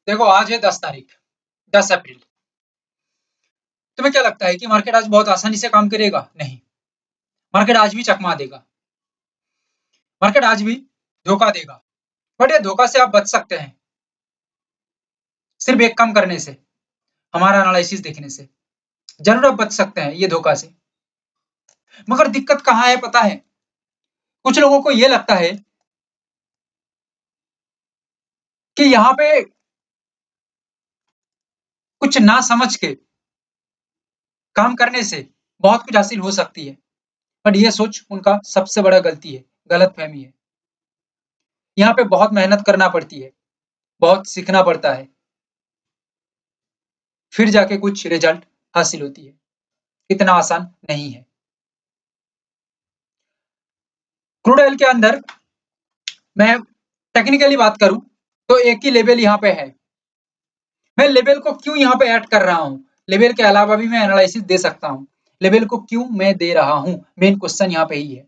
देखो आज है 10 तारीख, 10 अप्रैल। तुम्हें क्या लगता है कि मार्केट आज बहुत आसानी से काम करेगा? नहीं, मार्केट आज भी चकमा देगा, मार्केट आज भी धोखा देगा। बट ये धोखा से आप बच सकते हैं सिर्फ एक काम करने से, हमारा एनालिसिस देखने से। जरूर आप बच सकते हैं ये धोखा से। मगर दिक्कत कहाँ है पता है? कुछ लोगों को ये लगता है कि यहाँ पे कुछ ना समझ के काम करने से बहुत कुछ हासिल हो सकती है। बट ये सोच उनका सबसे बड़ा गलती है, गलत फहमी है। यहाँ पे बहुत मेहनत करना पड़ती है, बहुत सीखना पड़ता है, फिर जाके कुछ रिजल्ट हासिल होती है। इतना आसान नहीं है। क्रूड ऑयल के अंदर मैं टेक्निकली बात करूं तो एक ही लेवल यहाँ पे है। मैं लेवल को क्यों यहाँ पे ऐड कर रहा हूँ? लेवल के अलावा भी मैं एनालिसिस दे सकता हूँ। लेवल को क्यों मैं दे रहा हूँ, मेन क्वेश्चन यहाँ पे ही है।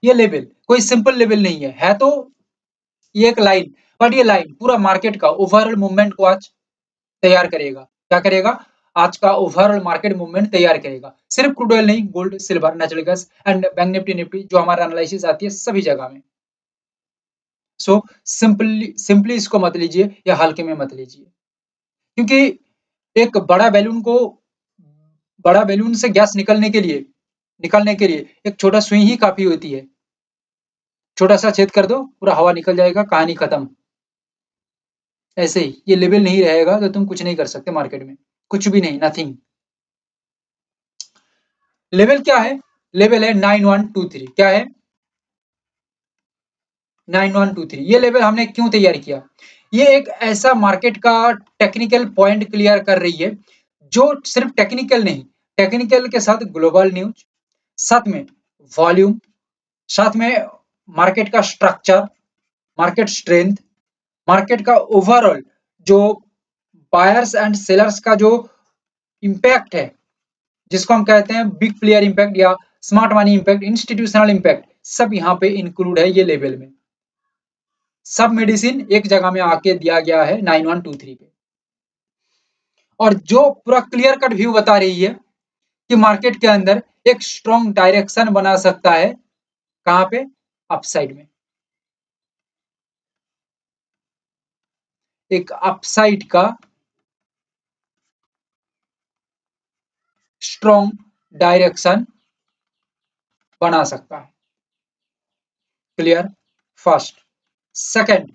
ये लेवल कोई सिंपल लेवल नहीं है तो ये एक लाइन, बट ये लाइन पूरा मार्केट का ओवरऑल मूवमेंट को आज तैयार करेगा। क्या करेगा? आज का ओवरऑल मार्केट मूवमेंट तैयार करेगा। सिर्फ क्रूड ऑयल नहीं, gold, silver, natural gas and bank Nifty जो हमारा एनालिसिस आती है सभी जगह में। सो सिंपली इसको मत लीजिए या हल्के में मत लीजिए, क्योंकि एक बड़ा बैलून से गैस निकलने के लिए एक छोटा सुई ही काफी होती है। छोटा सा छेद कर दो, पूरा हवा निकल जाएगा, कहानी खत्म। ऐसे ही ये लेवल नहीं रहेगा तो तुम कुछ नहीं कर सकते मार्केट में, कुछ भी नहीं, नथिंग। लेवल क्या है? लेवल है 9123। क्या है? 9123। ये लेवल हमने क्यों तैयार किया? ये एक ऐसा मार्केट का टेक्निकल पॉइंट क्लियर कर रही है जो सिर्फ टेक्निकल नहीं, टेक्निकल के साथ ग्लोबल न्यूज, साथ में वॉल्यूम, साथ में मार्केट का स्ट्रक्चर, मार्केट स्ट्रेंथ, मार्केट का ओवरऑल जो बायर्स एंड सेलर्स का जो इम्पैक्ट है, जिसको हम कहते हैं बिग प्लेयर इम्पैक्ट या smart money impact, institutional impact, सब यहाँ पे इंक्लूड है ये लेवल में। सब मेडिसिन एक जगह में आके दिया गया है 9123 पे। और जो पूरा क्लियर कट व्यू बता रही है कि मार्केट के अंदर एक स्ट्रॉन्ग डायरेक्शन बना सकता है। कहां पे? अपसाइड में। एक अपसाइड का स्ट्रॉन्ग डायरेक्शन बना सकता है। क्लियर? फर्स्ट। सेकंड,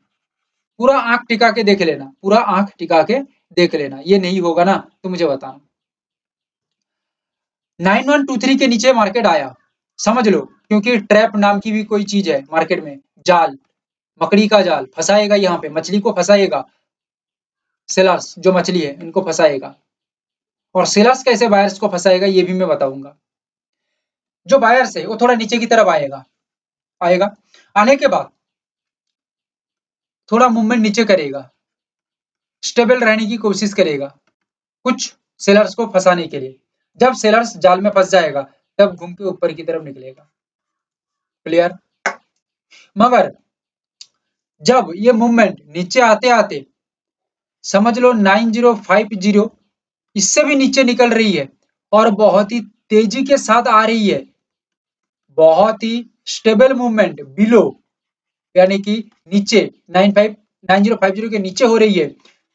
पूरा आंख टिका के देख लेना, पूरा आंख टिका के देख लेना। ये नहीं होगा ना तो मुझे बताना। 9123 के नीचे मार्केट आया, समझ लो, क्योंकि ट्रैप नाम की भी कोई चीज है मार्केट में। जाल, मकड़ी का जाल फंसाएगा, यहाँ पे मछली को फंसाएगा। सेलर्स जो मछली है इनको फंसाएगा, और सेलर्स कैसे बायर्स को फंसाएगा ये भी मैं बताऊंगा। जो बायर्स है वो थोड़ा नीचे की तरफ आएगा, आने के बाद थोड़ा मूवमेंट नीचे करेगा, स्टेबल रहने की कोशिश करेगा कुछ सेलर्स को फंसाने के लिए। जब सेलर्स जाल में फंस जाएगा तब घूम के ऊपर की तरफ निकलेगा। क्लियर? मगर जब ये मूवमेंट नीचे आते आते समझ लो 9050 इससे भी नीचे निकल रही है और बहुत ही तेजी के साथ आ रही है, बहुत ही स्टेबल मूवमेंट बिलो, यानी कि नीचे 9050 के नीचे हो रही है,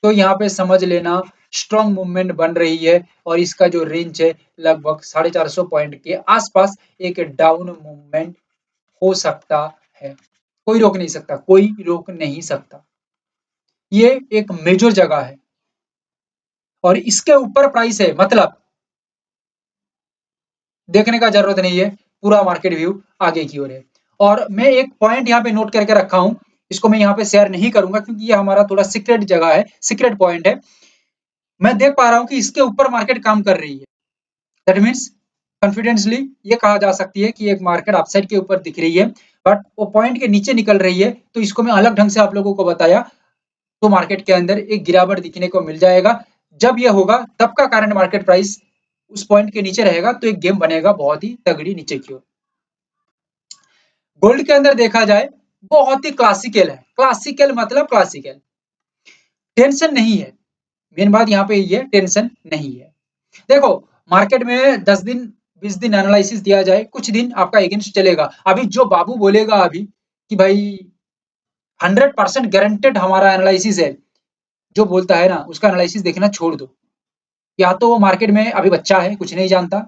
तो यहाँ पे समझ लेना स्ट्रॉन्ग मूवमेंट बन रही है। और इसका जो रेंज है लगभग 450 पॉइंट के आसपास एक डाउन मूवमेंट हो सकता है। कोई रोक नहीं सकता, कोई रोक नहीं सकता। ये एक मेजर जगह है और इसके ऊपर प्राइस है, मतलब देखने का जरूरत नहीं है, पूरा मार्केट व्यू आगे की ओर है। और मैं एक पॉइंट यहाँ पे नोट करके रखा हूं, इसको मैं यहाँ पे शेयर नहीं करूंगा क्योंकि ये हमारा थोड़ा सीक्रेट जगह है, सीक्रेट पॉइंट है। मैं देख पा रहा हूं कि इसके ऊपर मार्केट काम कर रही है। दैट मीन्स कॉन्फिडेंसली ये कहा जा सकती है कि एक मार्केट अपसाइड के ऊपर दिख रही है, बट वो पॉइंट के नीचे निकल रही है। तो इसको मैं अलग ढंग से आप लोगों को बताया, तो मार्केट के अंदर एक गिरावट दिखने को मिल जाएगा। जब यह होगा तब का कारण मार्केट प्राइस उस पॉइंट के नीचे रहेगा, तो एक गेम बनेगा बहुत ही तगड़ी नीचे की ओर। गोल्ड के अंदर देखा जाए बहुत ही क्लासिकल है। क्लासिकल मतलब क्लासिकल, टेंशन नहीं है, मेन बात यहाँ पे ये है, टेंशन नहीं है। देखो मार्केट में 10 दिन 20 दिन एनालिसिस दिया जाए, कुछ दिन आपका अगेंस्ट चलेगा। अभी जो बाबू बोलेगा अभी कि भाई 100% गारंटेड हमारा एनालिसिस है, जो बोलता है ना उसका एनालिसिस देखना छोड़ दो। या तो वो मार्केट में अभी बच्चा है, कुछ नहीं जानता,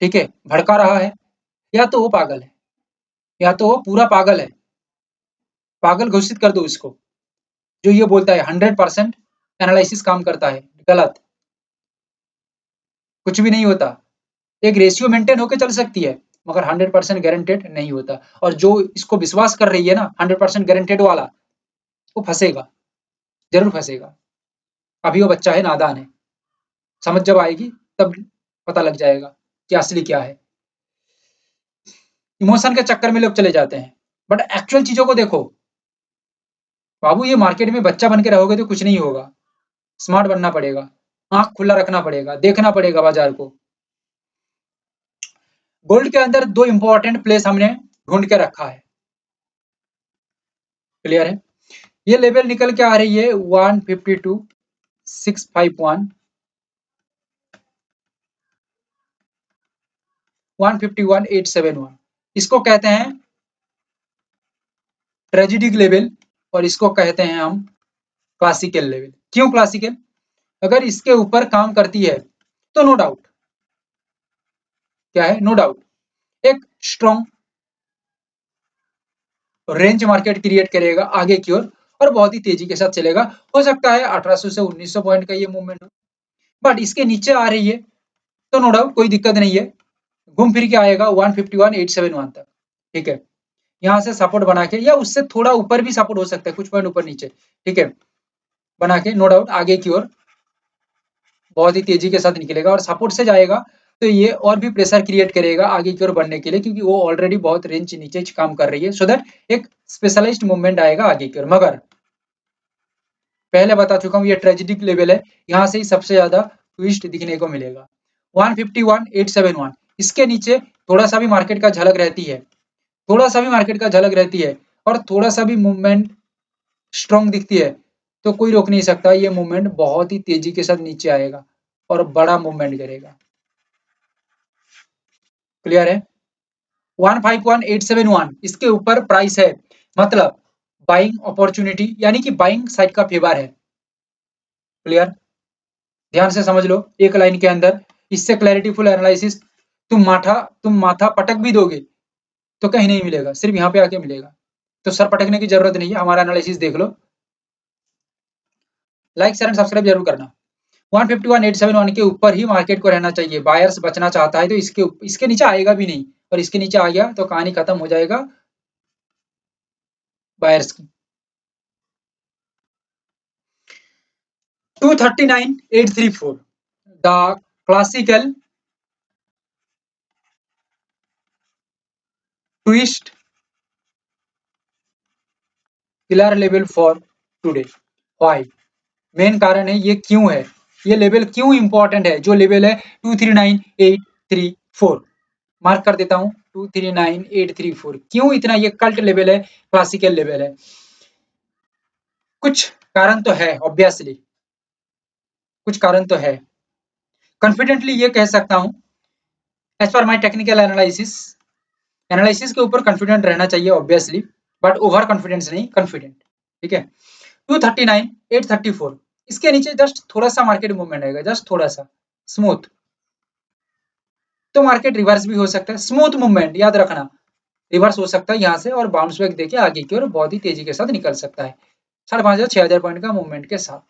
ठीक है, भड़का रहा है, या तो वो पागल है, या तो वो पूरा पागल है। पागल घोषित कर दो इसको, जो ये बोलता है 100% एनालिसिस काम करता है, गलत। कुछ भी नहीं होता। एक रेशियो मेंटेन होकर चल सकती है, मगर 100% गारंटेड नहीं होता। और जो इसको विश्वास कर रही है ना 100% गारंटेड वाला, वो फंसेगा, जरूर फंसेगा। अभी वो बच्चा है, नादान है, समझ जब आएगी तब पता लग जाएगा कि असली क्या है। इमोशन के चक्कर में लोग चले जाते हैं, बट एक्चुअल चीजों को देखो। बाबू ये मार्केट में बच्चा बन के रहोगे तो कुछ नहीं होगा, स्मार्ट बनना पड़ेगा, आंख खुला रखना पड़ेगा, देखना पड़ेगा बाजार को। गोल्ड के अंदर दो इंपॉर्टेंट प्लेस हमने ढूंढ के रखा है, क्लियर है। ये लेवल निकल के आ रही है 152 651 151 871। इसको कहते हैं ट्रेजिडिक लेवल, और इसको कहते हैं हम क्लासिकल लेवल। क्यों क्लासिकल? अगर इसके ऊपर काम करती है तो नो डाउट, क्या है, नो डाउट एक स्ट्रॉन्ग रेंज मार्केट क्रिएट करेगा आगे की ओर, और बहुत ही तेजी के साथ चलेगा। हो सकता है 1800 से 1900 पॉइंट का ये मूवमेंट हो, बट इसके नीचे आ रही है तो नो डाउट कोई दिक्कत नहीं है, घूम फिर के आएगा 151 871 तक, ठीक है। यहाँ से सपोर्ट बना के, या उससे थोड़ा ऊपर भी सपोर्ट हो सकता है, कुछ पॉइंट ऊपर नीचे, ठीक है, बना के नो डाउट आगे की ओर बहुत ही तेजी के साथ निकलेगा। और सपोर्ट से जाएगा तो ये और भी प्रेशर क्रिएट करेगा आगे की ओर बढ़ने के लिए, क्योंकि वो ऑलरेडी बहुत रेंज नीचे काम कर रही है, सो दैट एक स्पेशलाइज्ड मूवमेंट आएगा आगे की ओर। मगर पहले बता चुका हूँ ये ट्रेजिडिक लेवल है, यहाँ से ही सबसे ज्यादा ट्विस्ट दिखने को मिलेगा। 151 871 इसके नीचे थोड़ा सा भी मार्केट का झलक रहती है, थोड़ा सा भी मार्केट का झलक रहती है, और थोड़ा सा भी मूवमेंट स्ट्रॉन्ग दिखती है, तो कोई रोक नहीं सकता, ये मूवमेंट बहुत ही तेजी के साथ नीचे आएगा और बड़ा मूवमेंट करेगा, क्लियर है। 151 871 इसके ऊपर प्राइस है, मतलब बाइंग अपॉर्चुनिटी, यानी कि बाइंग साइड का फेवर है, क्लियर। ध्यान से समझ लो एक लाइन के अंदर, इससे क्लैरिटीफुल एनालिसिस तुम माथा पटक भी दोगे तो कहीं नहीं मिलेगा, सिर्फ यहाँ पे आके मिलेगा। तो सर पटकने की जरूरत नहीं है, हमारा एनालिसिस देख लो। लाइक शेयर एंड सब्सक्राइब जरूर करना। 151 871 के ऊपर ही मार्केट को रहना चाहिए। बायर्स बचना चाहता है तो इसके नीचे आएगा भी नहीं, और इसके नीचे आ गया तो कहानी खत्म हो जाएगा बायर्स की। 239 834 the classical twist killer level for today. Why? Main कारण है ये क्यों है, ये लेवल क्यों इंपॉर्टेंट है, जो लेवल है 239834। मार्क कर देता हूं 239834। क्यों इतना ये कल्ट लेवल है, क्लासिकल लेवल है? कुछ कारण तो है ऑब्वियसली, कुछ कारण तो है। कॉन्फिडेंटली ये कह सकता हूं, as per my technical analysis, analysis के ऊपर कॉन्फिडेंट रहना चाहिए ऑब्वियसली, बट ओवर कॉन्फिडेंस नहीं, कॉन्फिडेंट, ठीक है। 239 834 इसके नीचे जस्ट थोड़ा सा मार्केट मूवमेंट आएगा, जस्ट थोड़ा सा स्मूथ, तो मार्केट रिवर्स भी हो सकता है। स्मूथ मूवमेंट याद रखना, रिवर्स हो सकता है यहाँ से, और बाउंस बैक देके आगे की ओर बहुत ही तेजी के साथ निकल सकता है 5,500 6,000 पॉइंट का मूवमेंट के साथ,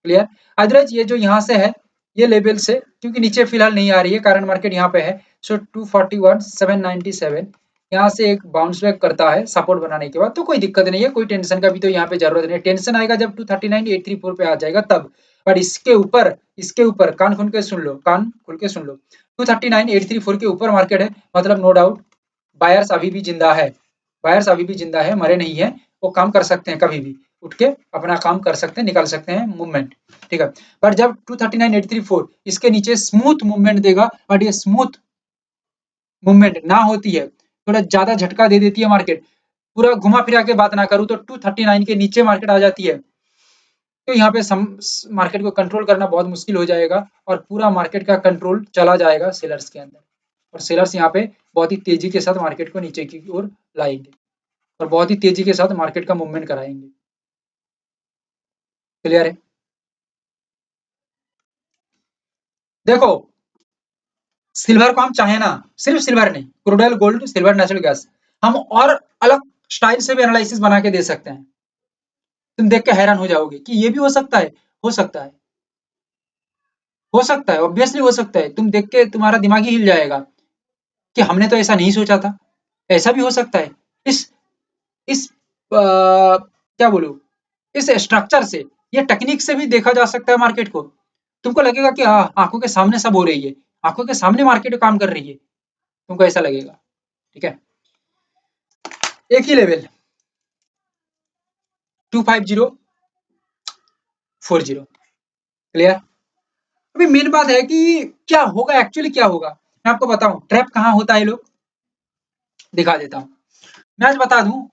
क्लियर। अदरवाइज ये जो यहाँ से है, ये लेवल से क्योंकि नीचे फिलहाल नहीं आ रही है, करंट मार्केट यहाँ पे है, सो 241 797 यहाँ से एक बाउंस बैक करता है सपोर्ट बनाने के बाद, तो कोई दिक्कत नहीं है, कोई टेंशन का भी तो यहाँ पे जरूरत नहीं है। टेंशन आएगा जब 239 834 पे आ जाएगा तब। बट इसके ऊपर कान खोल के सुन लो, कान खोल के सुन लो, 239 834 के ऊपर मार्केट है, मतलब नो डाउट बायर्स अभी भी जिंदा है, बायर्स अभी भी जिंदा है, मरे नहीं है, वो काम कर सकते हैं, कभी भी उठ के अपना काम कर सकते हैं, निकाल सकते हैं मूवमेंट, ठीक है। बट जब 239 834 इसके नीचे स्मूथ मूवमेंट देगा, बट ये स्मूथ मूवमेंट ना होती है, थोड़ा ज्यादा झटका दे देती है मार्केट, पूरा घुमा फिरा के बात ना करूं तो 239 के नीचे मार्केट आ जाती है, तो यहाँ पे मार्केट को कंट्रोल करना बहुत मुश्किल हो जाएगा और पूरा मार्केट का कंट्रोल चला जाएगा सेलर्स के अंदर, और सेलर्स यहाँ पे बहुत ही तेजी के साथ मार्केट को नीचे की ओर लाएंगे और बहुत ही तेजी के साथ मार्केट का मूवमेंट कराएंगे। क्लियर है? देखो, सिल्वर को हम चाहे ना, सिर्फ सिल्वर नहीं, crude oil, gold, silver, natural gas, हम और अलग स्टाइल से भी एनालिसिस बना के दे सकते हैं। तुम देख के हैरान हो जाओगे कि ये भी हो सकता है। हो सकता है, हो सकता है, ऑब्वियसली हो सकता है। तुम देख के तुम्हारा दिमाग ही हिल जाएगा कि हमने तो ऐसा नहीं सोचा था। ऐसा भी हो सकता है। इस क्या बोलूं, इस स्ट्रक्चर से, ये टेक्निक से भी देखा जा सकता है मार्केट को। तुमको लगेगा कि हाँ, आंखों के सामने सब हो रही है, आंखों के सामने मार्केट काम कर रही है, तुमको ऐसा लगेगा। ठीक है, एक ही लेवल 25040। क्लियर? अभी मेन बात है कि क्या होगा, एक्चुअली क्या होगा। मैं आपको बताऊं ट्रैप कहाँ होता है, लोग दिखा देता हूँ। मैं आज बता दूं,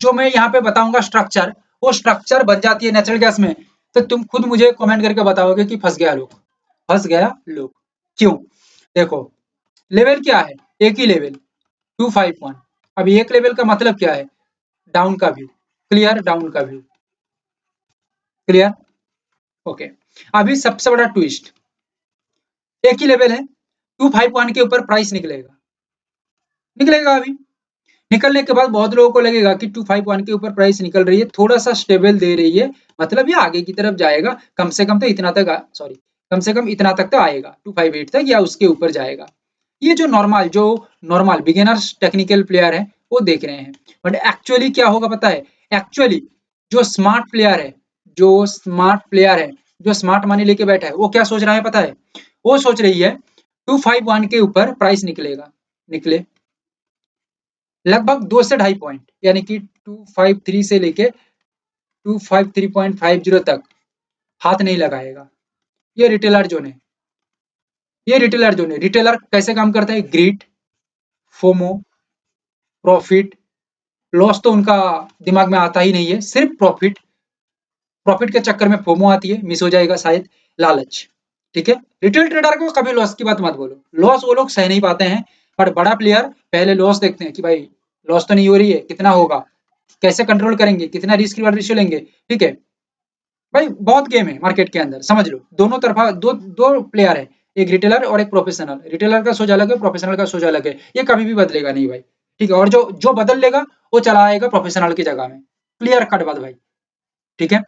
जो मैं यहाँ पे बताऊंगा स्ट्रक्चर, वो स्ट्रक्चर बन जाती है नेचुरल गैस में, तो तुम खुद मुझे कमेंट करके बताओगे कि फंस गया लोग, फंस गया लोग। क्यों? देखो, लेवल क्या है, एक ही लेवल 251। अब एक लेवल का मतलब क्या है, डाउन का व्यू। क्लियर? डाउन का व्यू। क्लियर? ओके। अभी सबसे बड़ा ट्विस्ट, एक ही लेवल है, 251 के ऊपर प्राइस निकलेगा, निकलेगा। अभी निकलने के बाद बहुत लोगों को लगेगा कि 251 के ऊपर प्राइस निकल रही है, थोड़ा सा स्टेबल दे रही है, मतलब ये आगे की तरफ जाएगा, कम से कम तो इतना तक, सॉरी, कम से कम इतना तक तो आएगा, 258 तक या उसके ऊपर जाएगा। ये जो नॉर्मल बिगिनर्स टेक्निकल प्लेयर है वो देख रहे हैं। बट एक्चुअली क्या होगा पता है? एक्चुअली जो स्मार्ट प्लेयर है, जो स्मार्ट प्लेयर है, जो स्मार्ट मनी लेके बैठा है, वो क्या सोच रहा है पता है? वो सोच रही है 251 के ऊपर प्राइस निकलेगा, निकले लगभग 2 से 2.5 पॉइंट, यानी कि 253 से लेके 253.50 तक हाथ नहीं लगाएगा। ये रिटेलर जोन है, ये रिटेलर जोन है। रिटेलर कैसे काम करता है? ग्रीड, फोमो, प्रॉफिट, लॉस तो उनका दिमाग में आता ही नहीं है, सिर्फ प्रॉफिट। प्रॉफिट के चक्कर में फोमो आती है, मिस हो जाएगा शायद, लालच। ठीक है, रिटेल ट्रेडर को कभी लॉस की बात मत बोलो, लॉस वो लोग सह नहीं पाते हैं। पर बड़ा प्लेयर पहले लॉस देखते हैं कि भाई लॉस तो नहीं हो रही है, कितना होगा, कैसे कंट्रोल करेंगे, कितना रिस्क रिवार्ड रेशियो लेंगे। ठीक है भाई, बहुत गेम है मार्केट के अंदर, समझ लो। दोनों तरफा दो दो प्लेयर है, एक रिटेलर और एक प्रोफेशनल। रिटेलर का सोच अलग है, प्रोफेशनल का सोच अलग है, ये कभी भी बदलेगा नहीं भाई। ठीक है, और जो जो बदल लेगा वो चला आएगा प्रोफेशनल की जगह में। क्लियर कट बात भाई। ठीक है,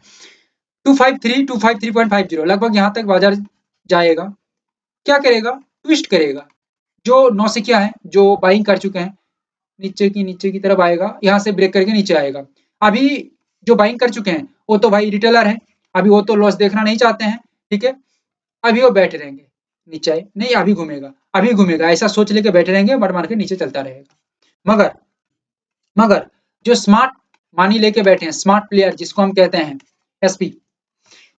253 लगभग यहाँ तक बाजार जाएगा। क्या करेगा? ट्विस्ट करेगा। जो नौसिखिया है, जो बाइंग कर चुके हैं, नीचे की तरफ आएगा, यहाँ से ब्रेक करके नीचे आएगा। अभी जो बाइंग कर चुके हैं वो तो भाई रिटेलर है, अभी वो तो लॉस देखना नहीं चाहते हैं। ठीक है, अभी वो बैठे रहेंगे, नीचे आए नहीं, अभी घूमेगा, अभी घूमेगा, ऐसा सोच लेके बैठे रहेंगे, बट मार्केट नीचे चलता रहेगा। मगर मगर जो स्मार्ट मानी लेके बैठे हैं, स्मार्ट प्लेयर जिसको हम कहते हैं एसपी,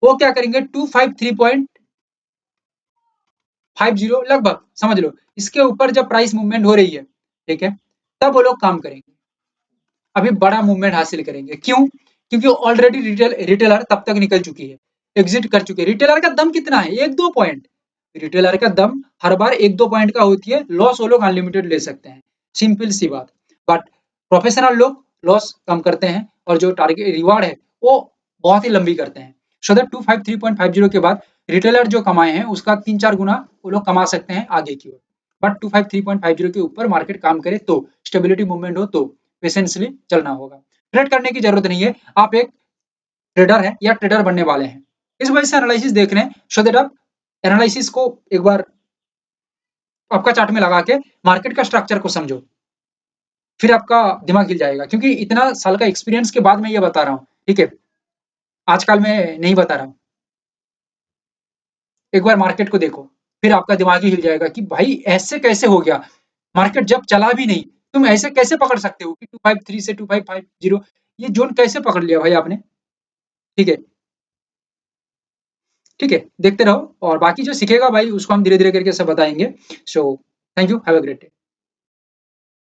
वो क्या करेंगे? 253.50 लगभग समझ लो, इसके ऊपर जब प्राइस मूवमेंट हो रही है, ठीक है, तब वो लोग काम करेंगे, अभी बड़ा मूवमेंट हासिल करेंगे। क्यों? क्योंकि ऑलरेडी रिटेलर तब तक निकल चुकी है, एग्जिट कर चुकी है। रिटेलर का दम कितना है? 1-2 पॉइंट। रिटेलर का दम हर बार 1-2 पॉइंट का होती है, लॉस वो लोग अनलिमिटेड ले सकते हैं, सिंपल सी बात। बट प्रोफेशनल लोग लॉस कम करते हैं और जो टारगेट रिवार्ड है वो बहुत ही लंबी करते हैं। सो दैट 253.50 के बाद रिटेलर जो कमाए हैं उसका 3-4 गुना वो लोग कमा सकते हैं आगे की ओर। बट 253.50 के ऊपर मार्केट काम करे तो, स्टेबिलिटी मूवमेंट हो तो पेशेंसली चलना होगा। ट्रेड करने की जरूरत नहीं है, आप एक ट्रेडर हैं या ट्रेडर बनने वाले हैं, इस वजह से एनालिसिस देख रहे हैं, सो दैट आप एनालिसिस को एक बार आपका चार्ट में लगा के मार्केट का स्ट्रक्चर को समझो, फिर आपका दिमाग हिल जाएगा। क्योंकि इतना साल का एक्सपीरियंस के बाद मैं ये बता रहा हूँ, ठीक है, आजकल मैं नहीं बता रहा हूँ। एक बार मार्केट को देखो, फिर आपका दिमाग ही हिल जाएगा कि भाई ऐसे कैसे हो गया, मार्केट जब चला भी नहीं, तुम ऐसे कैसे पकड़ सकते हो कि 253 से 2550 ये जोन कैसे पकड़ लिया भाई आपने। ठीक है, ठीक है, देखते रहो, और बाकी जो सीखेगा भाई उसको हम धीरे धीरे करके सब बताएंगे। So thank you, have a great day.